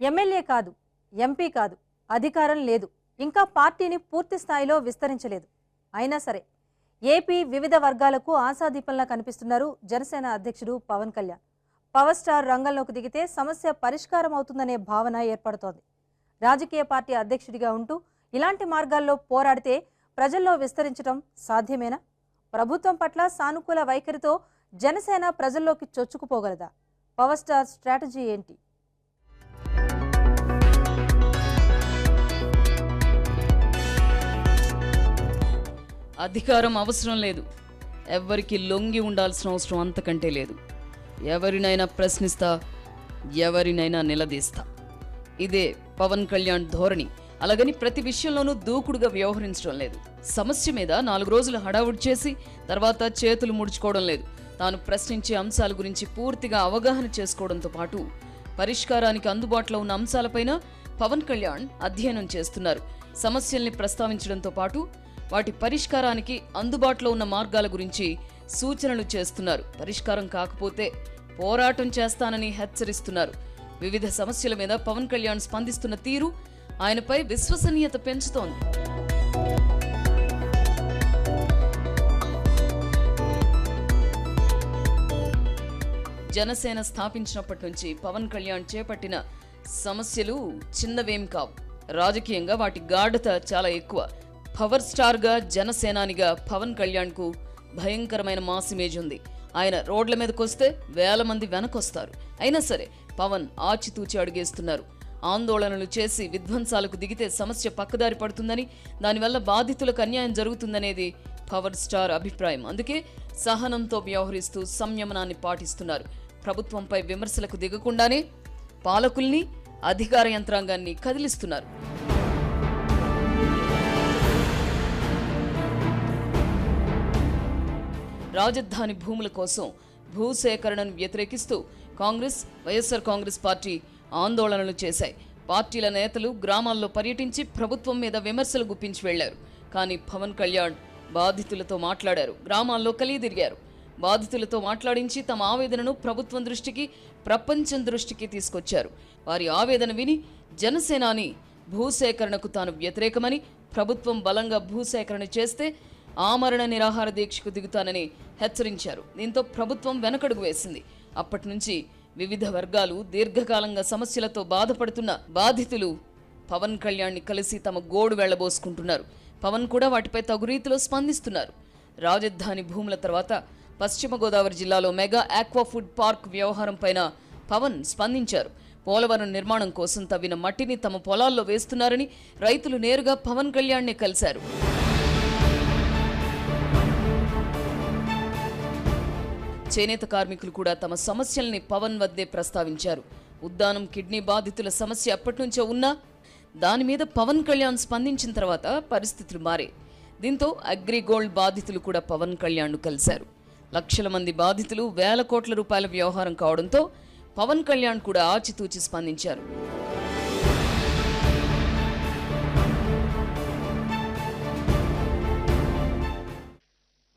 MLA కాదు, MP కాదు, అధికారం లేదు, ఇంకా పార్టీని పూర్తి స్థాయిలో విస్తరించలేదు. అయినా సరే ఏపీ వివిధ వర్గాలకు ఆశాదీపంలా కనిపిస్తున్నారు జనసేన అధ్యక్షుడు పవన్ కళ్యాణ్. పవర్ స్టార్ రంగంలోకి దిగితే సమస్య పరిష్కారం అవుతుందనే భావన ఏర్పడుతోంది. రాజకీయ పార్టీ అధ్యక్షుడిగా ఉంటూ ఇలాంటి మార్గాల్లో పోరాడితే ప్రజల్లో విస్తరించడం సాధ్యమేనా? ప్రభుత్వం పట్ల సానుకూల వైఖరితో జనసేన ప్రజల్లోకి చొచ్చుకుపోగలదా? పవర్ స్టార్ స్ట్రాటజీ ఏంటి? అధికారం అవసరం లేదు, ఎవరికి లొంగి ఉండాల్సిన అవసరం అంతకంటే లేదు. ఎవరినైనా ప్రశ్నిస్తా, ఎవరినైనా నిలదీస్తా. ఇదే పవన్ కళ్యాణ్ ధోరణి. అలాగని ప్రతి విషయంలోనూ దూకుడుగా వ్యవహరించడం లేదు. సమస్య మీద 4 రోజులు హడావుడి చేసి తర్వాత చేతులు ముడుచుకోవడం లేదు. తాను ప్రశ్నించే అంశాల గురించి పూర్తిగా అవగాహన చేసుకోవడంతో పాటు పరిష్కారానికి అందుబాటులో ఉన్న అంశాలపైన పవన్ కళ్యాణ్ అధ్యయనం చేస్తున్నారు. సమస్యల్ని ప్రస్తావించడంతో పాటు వాటి పరిష్కారానికి అందుబాటులో ఉన్న మార్గాల గురించి సూచనలు చేస్తున్నారు. పరిష్కారం కాకపోతే పోరాటం చేస్తానని హెచ్చరిస్తున్నారు. వివిధ సమస్యల మీద పవన్ కళ్యాణ్ స్పందిస్తున్న తీరు ఆయనపై విశ్వసనీయత పెంచుతోంది. జనసేన స్థాపించినప్పటి నుంచి పవన్ కళ్యాణ్ చేపట్టిన సమస్యలు చిన్నవేం కావు. రాజకీయంగా వాటి గాఢత చాలా ఎక్కువ. పవర్ స్టార్ గా జనసేనానిగా పవన్ కళ్యాణ్ కు భయంకరమైన మాస్ ఇమేజ్ ఉంది. ఆయన రోడ్ల మీదకొస్తే వేల మంది వెనకొస్తారు. అయినా సరే పవన్ ఆచితూచి అడుగేస్తున్నారు. ఆందోళనలు చేసి విధ్వంసాలకు దిగితే సమస్య పక్కదారి పడుతుందని, దానివల్ల బాధితులకు అన్యాయం జరుగుతుందనేది పవర్ స్టార్ అభిప్రాయం. అందుకే సహనంతో వ్యవహరిస్తూ సంయమనాన్ని పాటిస్తున్నారు. ప్రభుత్వంపై విమర్శలకు దిగకుండానే పాలకుల్ని, అధికార యంత్రాంగాన్ని కదిలిస్తున్నారు. రాజధాని భూముల కోసం భూసేకరణను వ్యతిరేకిస్తూ కాంగ్రెస్, వైఎస్ఆర్ కాంగ్రెస్ పార్టీ ఆందోళనలు చేశాయి. పార్టీల నేతలు గ్రామాల్లో పర్యటించి ప్రభుత్వం మీద విమర్శలు గుప్పించి వెళ్లారు. కానీ పవన్ కళ్యాణ్ బాధితులతో మాట్లాడారు. గ్రామాల్లో కలిదిరిగారు. బాధితులతో మాట్లాడించి తమ ఆవేదనను ప్రభుత్వం దృష్టికి, ప్రపంచం దృష్టికి తీసుకొచ్చారు. వారి ఆవేదన విని జనసేనాని భూసేకరణకు తాను వ్యతిరేకమని, ప్రభుత్వం బలంగా భూసేకరణ చేస్తే ఆమరణ నిరాహార దీక్షకు దిగుతానని హెచ్చరించారు. దీంతో ప్రభుత్వం వెనకడుగు వేసింది. అప్పటి నుంచి వివిధ వర్గాలు, దీర్ఘకాలంగా సమస్యలతో బాధపడుతున్న బాధితులు పవన్ కళ్యాణ్ని కలిసి తమ గోడు వెళ్లబోసుకుంటున్నారు. పవన్ కూడా వాటిపై తగు రీతిలో స్పందిస్తున్నారు. రాజధాని భూముల తర్వాత పశ్చిమ గోదావరి జిల్లాలో మెగా ఆక్వా ఫుడ్ పార్క్ వ్యవహారం పైన పవన్ స్పందించారు. పోలవరం నిర్మాణం కోసం తవ్విన మట్టిని తమ పొలాల్లో వేస్తున్నారని రైతులు నేరుగా పవన్ కళ్యాణ్ని కలిశారు. చేనేత కార్మికులు కూడా తమ సమస్యల్ని పవన్ వద్దే ప్రస్తావించారు. ఉద్దానం కిడ్నీ బాధితుల సమస్య అప్పటి నుంచో ఉన్నా దాని మీద పవన్ కళ్యాణ్ స్పందించిన తర్వాత పరిస్థితులు మారే. దీంతో అగ్రిగోల్డ్ బాధితులు కూడా పవన్ కళ్యాణ్ను కలిశారు. లక్షల మంది బాధితులు, వేల కోట్ల రూపాయల వ్యవహారం కావడంతో పవన్ కళ్యాణ్ కూడా ఆచితూచి స్పందించారు.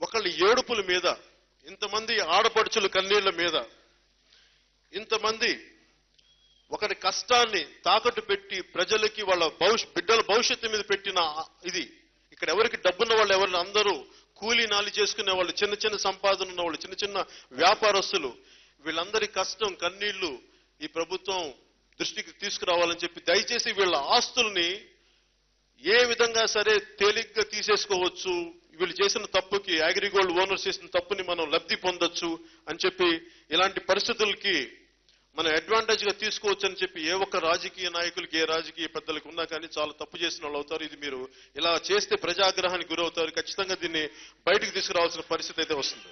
ఒకళ్ళ ఏడుపుల మీద, ఇంతమంది ఆడపడుచుల కన్నీళ్ల మీద, ఇంతమంది ఒకరి కష్టాన్ని తాకట్టు పెట్టి ప్రజలకి వాళ్ళ బిడ్డల భవిష్యత్తు మీద పెట్టిన ఇది, ఇక్కడ ఎవరికి డబ్బున్న వాళ్ళు ఎవరిని, అందరూ కూలీ నాలి చేసుకునే వాళ్ళు, చిన్న చిన్న సంపాదన ఉన్న వాళ్ళు, చిన్న చిన్న వ్యాపారస్తులు, వీళ్ళందరి కష్టం, కన్నీళ్లు ఈ ప్రభుత్వం దృష్టికి తీసుకురావాలని చెప్పి దయచేసి వీళ్ళ ఆస్తుల్ని ఏ విధంగా సరే తేలిగ్గా తీసేసుకోవచ్చు, వీళ్ళు చేసిన తప్పుకి, అగ్రిగోల్డ్ ఓనర్స్ చేసిన తప్పుని మనం లబ్ధి పొందొచ్చు అని చెప్పి, ఇలాంటి పరిస్థితులకి మనం అడ్వాంటేజ్ గా తీసుకోవచ్చు అని చెప్పి ఏ ఒక్క రాజకీయ నాయకులకి, ఏ రాజకీయ పెద్దలకు ఉన్నా కానీ చాలా తప్పు చేసిన వాళ్ళు అవుతారు. ఇది మీరు ఇలా చేస్తే ప్రజాగ్రహానికి గురవుతారు. ఖచ్చితంగా దీన్ని బయటకు తీసుకురావాల్సిన పరిస్థితి అయితే వస్తుంది.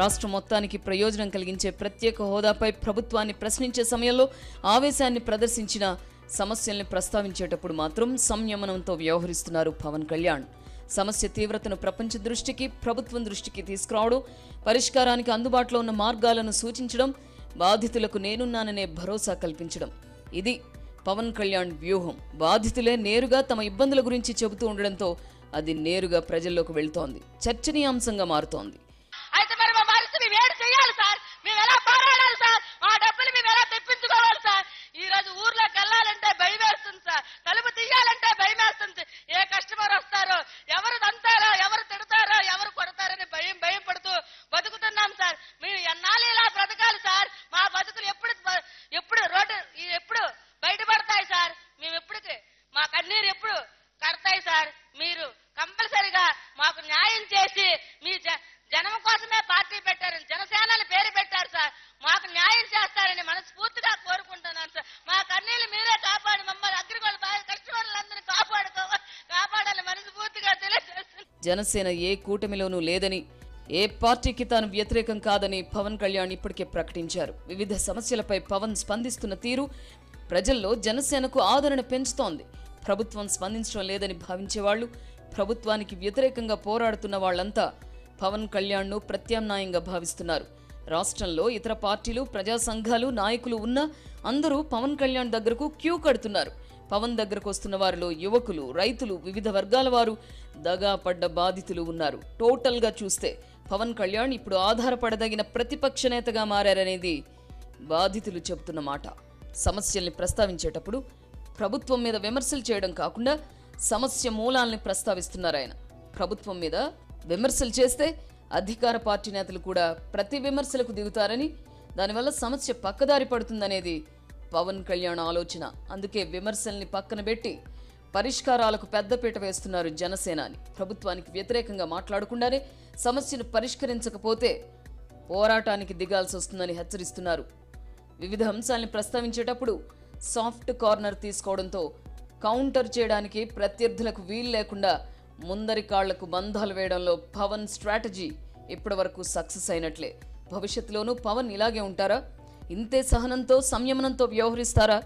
రాష్ట్రం మొత్తానికి ప్రయోజనం కలిగించే ప్రత్యేక హోదాపై ప్రభుత్వాన్ని ప్రశ్నించే సమయంలో ఆవేశాన్ని ప్రదర్శించిన సమస్యల్ని ప్రస్తావించేటప్పుడు మాత్రం సంయమనంతో వ్యవహరిస్తున్నారు పవన్ కళ్యాణ్. సమస్య తీవ్రతను ప్రపంచ దృష్టికి, ప్రభుత్వం దృష్టికి తీసుకురావడం, పరిష్కారానికి అందుబాటులో ఉన్న మార్గాలను సూచించడం, బాధితులకు నేనున్నాననే భరోసా కల్పించడం, ఇది పవన్ కళ్యాణ్ వ్యూహం. బాధితులే నేరుగా తమ ఇబ్బందుల గురించి చెబుతూ ఉండడంతో అది నేరుగా ప్రజల్లోకి వెళ్తోంది, చర్చనీయాంశంగా మారుతోంది. అయితే మరి మా పరిస్థితి వేడి అడగాలి సార్? మేము ఎలా పోరాడాలి సార్? మా డబ్బులు మేము ఎలా తెప్పించుకోవాలి సార్? ఈ రోజు ఊర్లోకి వెళ్ళాలంటే భయం వేస్తుంది సార్, తలుపు తీయాలంటే భయం వేస్తుంది. ఏ కస్టమర్ వస్తారో, ఎవరు దంతారో, ఎవరు తిడతారో, ఎవరు కొడతారని భయం పడుతూ బతుకుతున్నాం సార్. మేము ఎన్నాళ్ళు ఇలా బ్రతకాలి సార్? మా బతుకులు ఎప్పుడు రోడ్డు ఎప్పుడు బయటపడతాయి సార్? మేము ఎప్పటికి మా కన్నీరు ఎప్పుడు కడతాయి సార్? మీరు కంపల్సరిగా మాకు న్యాయం చేసి మీ జనం కోసమే పార్టీ పెట్టారని, జనసేనని పేరు పెట్టారు సార్. మాకు న్యాయం చేస్తారని మనస్ఫూర్తిగా కోరుకుంటున్నాను సార్. మా కన్నీళ్ళు మీరే కాపాడి మమ్మల్ని అగ్రిగోల్డ్ కస్టమర్లందరినీ కాపాడాలని మనస్ఫూర్తిగా తెలియజేస్తున్నాను. జనసేన ఏ కూటమిలోనూ లేదని, ఏ పార్టీకి తాను వ్యతిరేకం కాదని పవన్ కళ్యాణ్ ఇప్పటికే ప్రకటించారు. వివిధ సమస్యలపై పవన్ స్పందిస్తున్న తీరు ప్రజల్లో జనసేనకు ఆదరణ పెంచుతోంది. ప్రభుత్వం స్పందించడం లేదని భావించేవాళ్లు, ప్రభుత్వానికి వ్యతిరేకంగా పోరాడుతున్న వాళ్లంతా పవన్ కళ్యాణ్ను ప్రత్యామ్నాయంగా భావిస్తున్నారు. రాష్ట్రంలో ఇతర పార్టీలు, ప్రజా సంఘాలు, నాయకులు ఉన్నా అందరూ పవన్ కళ్యాణ్ దగ్గరకు క్యూ కడుతున్నారు. పవన్ దగ్గరకు వస్తున్న వారిలో యువకులు, రైతులు, వివిధ వర్గాల వారు, దగా పడ్డ బాధితులు ఉన్నారు. టోటల్గా చూస్తే పవన్ కళ్యాణ్ ఇప్పుడు ఆధారపడదగిన ప్రతిపక్ష నేతగా మారారనేది బాధితులు చెబుతున్న మాట. సమస్యల్ని ప్రస్తావించేటప్పుడు ప్రభుత్వం మీద విమర్శలు చేయడం కాకుండా సమస్య మూలాల్ని ప్రస్తావిస్తున్నారు ఆయన. ప్రభుత్వం మీద విమర్శలు చేస్తే అధికార పార్టీ నేతలు కూడా ప్రతి విమర్శలకు దిగుతారని, దానివల్ల సమస్య పక్కదారి పడుతుందనేది పవన్ కళ్యాణ్ ఆలోచన. అందుకే విమర్శల్ని పక్కన పెట్టి పరిష్కారాలకు పెద్దపీట వేస్తున్నారు జనసేనాని. ప్రభుత్వానికి వ్యతిరేకంగా మాట్లాడకుండానే సమస్యను పరిష్కరించకపోతే పోరాటానికి దిగాల్సి వస్తుందని హెచ్చరిస్తున్నారు. వివిధ అంశాలను ప్రస్తావించేటప్పుడు సాఫ్ట్ కార్నర్ తీసుకోవడంతో కౌంటర్ చేయడానికి ప్రత్యర్థులకు వీలు లేకుండా ముందరి కాళ్లకు బంధాలు వేయడంలో పవన్ స్ట్రాటజీ ఇప్పటివరకు సక్సెస్ అయినట్లే. భవిష్యత్తులోనూ పవన్ ఇలాగే ఉంటారా? ఇంతే సహనంతో, సంయమనంతో వ్యవహరిస్తారా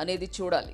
అనేది చూడాలి.